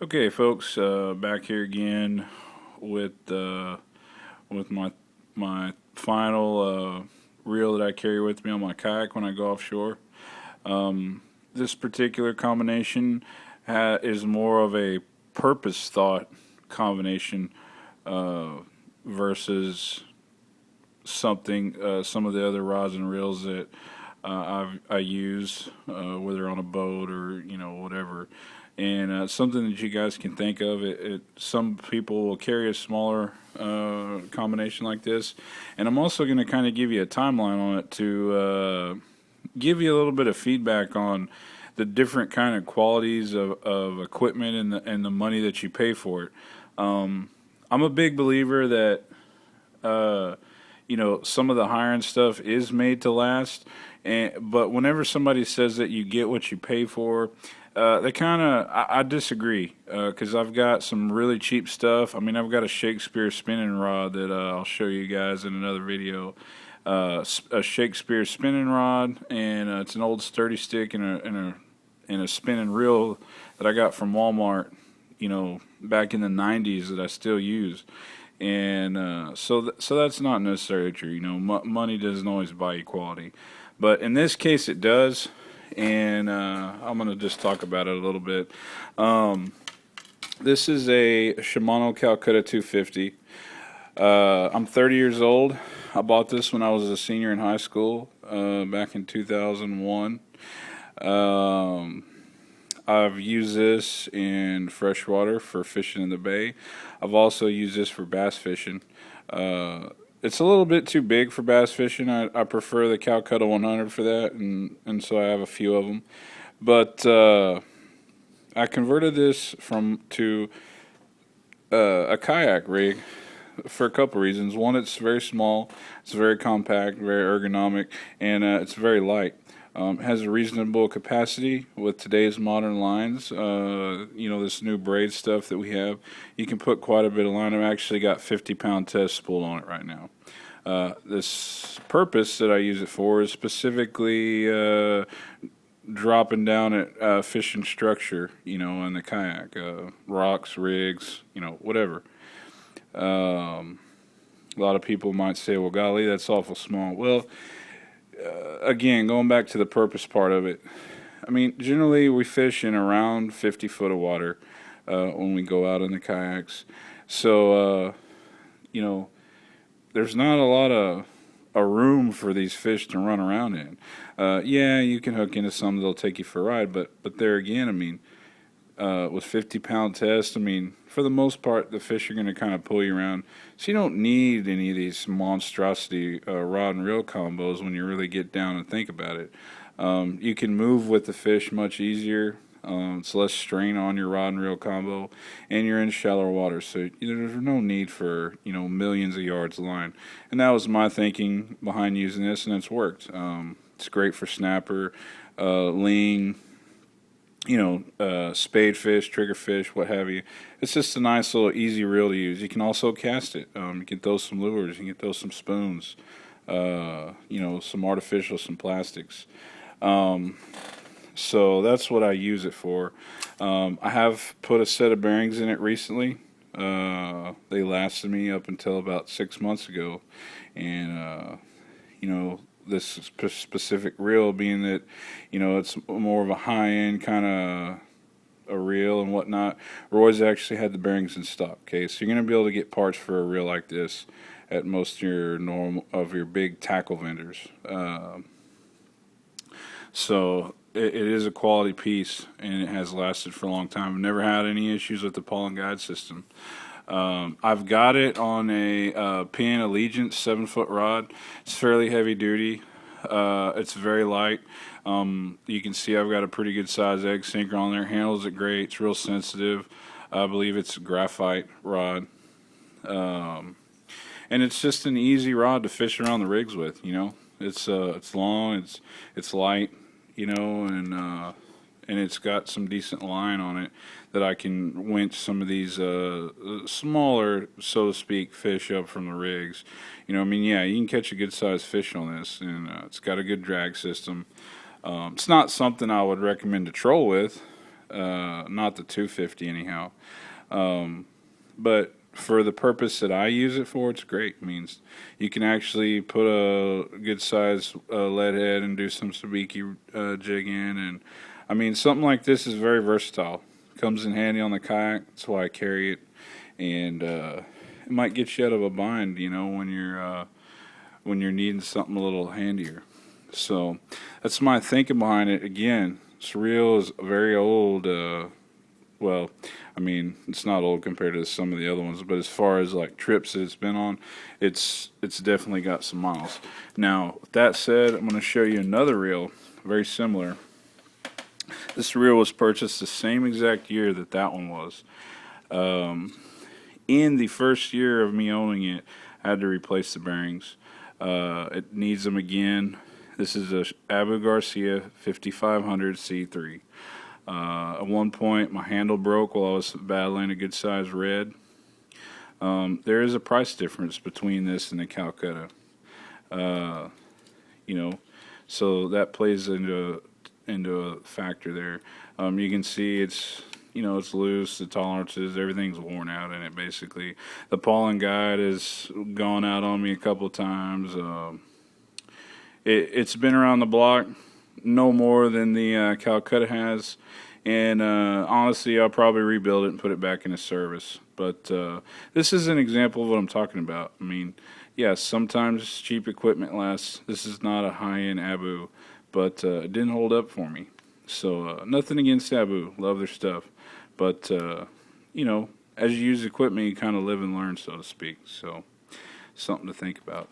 Okay, folks, back here again with my final reel that I carry with me on my kayak when I go offshore. This particular combination is more of a purpose thought combination uh, versus some of the other rods and reels that I use, whether on a boat or whatever. And something that you guys can think of. Some people will carry a smaller combination like this, and I'm also going to kind of give you a timeline on it to give you a little bit of feedback on the different kind of qualities of equipment and the money that you pay for it. I'm a big believer that uh, some of the higher end stuff is made to last. But whenever somebody says that you get what you pay for, they kind of, I disagree because I've got some really cheap stuff. I mean, I've got a Shakespeare spinning rod that I'll show you guys in another video. A Shakespeare spinning rod, and it's an old sturdy stick and a spinning reel that I got from Walmart. Back in the '90s that I still use. And so that's not necessarily true. Money doesn't always buy you quality, but in this case it does. And I'm gonna just talk about it a little bit. Um, this is a Shimano Calcutta 250. I'm 30 years old. I bought this when I was a senior in high school back in 2001. Um, I've used this in freshwater for fishing in the bay. I've also used this for bass fishing. Uh, it's a little bit too big for bass fishing. I prefer the Calcutta 100 for that, and so I have a few of them. But I converted this from to a kayak rig for a couple reasons. One, it's very small, it's very compact, very ergonomic, and it's very light. Has a reasonable capacity with today's modern lines. This new braid stuff that we have, you can put quite a bit of line. I've actually got 50-pound test spool on it right now. This purpose that I use it for is specifically dropping down at fishing structure, in the kayak, rocks, rigs, whatever. Um, a lot of people might say, well, golly, that's awful small. Well, again, going back to the purpose part of it, I mean, generally we fish in around 50 foot of water when we go out in the kayaks. So, you know, there's not a lot of a room for these fish to run around in. Yeah, you can hook into some that'll take you for a ride, but there again, I mean, with 50-pound test, I mean, for the most part, the fish are going to kind of pull you around. So you don't need any of these monstrosity rod and reel combos when you really get down and think about it. You can move with the fish much easier. It's less strain on your rod and reel combo, and you're in shallower water, so there's no need for millions of yards of line. And that was my thinking behind using this, and it's worked. It's great for snapper, ling, spade fish, trigger fish, what have you. It's just a nice little easy reel to use. You can also cast it. You can throw some lures. You can throw some spoons. Some artificial, some plastics. Um, so that's what I use it for. I have put a set of bearings in it recently. They lasted me up until about 6 months ago, and this specific reel being that it's more of a high end kind of a reel and whatnot. Roy's actually had the bearings in stock. Okay, so you're going to be able to get parts for a reel like this at most of your big tackle vendors. So it is a quality piece, and it has lasted for a long time. I've never had any issues with the Paul and Guide system. I've got it on a PN Allegiance 7-foot rod. It's fairly heavy duty. It's very light. You can see I've got a pretty good size egg sinker on there. Handles it great. It's real sensitive. I believe it's a graphite rod. And it's just an easy rod to fish around the rigs with. It's long. It's light. And it's got some decent line on it that I can winch some of these smaller, so to speak, fish up from the rigs. Yeah, you can catch a good sized fish on this, and it's got a good drag system. It's not something I would recommend to troll with. not the 250 anyhow. But for the purpose that I use it for, it's great. It means you can actually put a good size lead head and do some sabiki jigging, and I mean something like this is very versatile. Comes in handy on the kayak. That's why I carry it, and it might get you out of a bind, when you're needing something a little handier. So that's my thinking behind it. Again, this reel is very old. Well, I mean, it's not old compared to some of the other ones, but as far as like trips that it's been on, it's definitely got some miles. Now, with that said, I'm going to show you another reel, very similar. This reel was purchased the same exact year that one was. In the first year of me owning it, I had to replace the bearings. It needs them again. This is a Abu Garcia 5500 C3. At one point, my handle broke while I was battling a good size red. There is a price difference between this and the Calcutta. So that plays into a factor there. You can see it's loose, the tolerances, everything's worn out in it basically. The pollen guide has gone out on me a couple of times. It's been around the block no more than the Calcutta has, and honestly I'll probably rebuild it and put it back into service. But this is an example of what I'm talking about. I mean, yes, sometimes cheap equipment lasts. This is not a high-end Abu, but it didn't hold up for me. So nothing against Abu, love their stuff. But, as you use equipment, you kind of live and learn, so to speak. So, something to think about.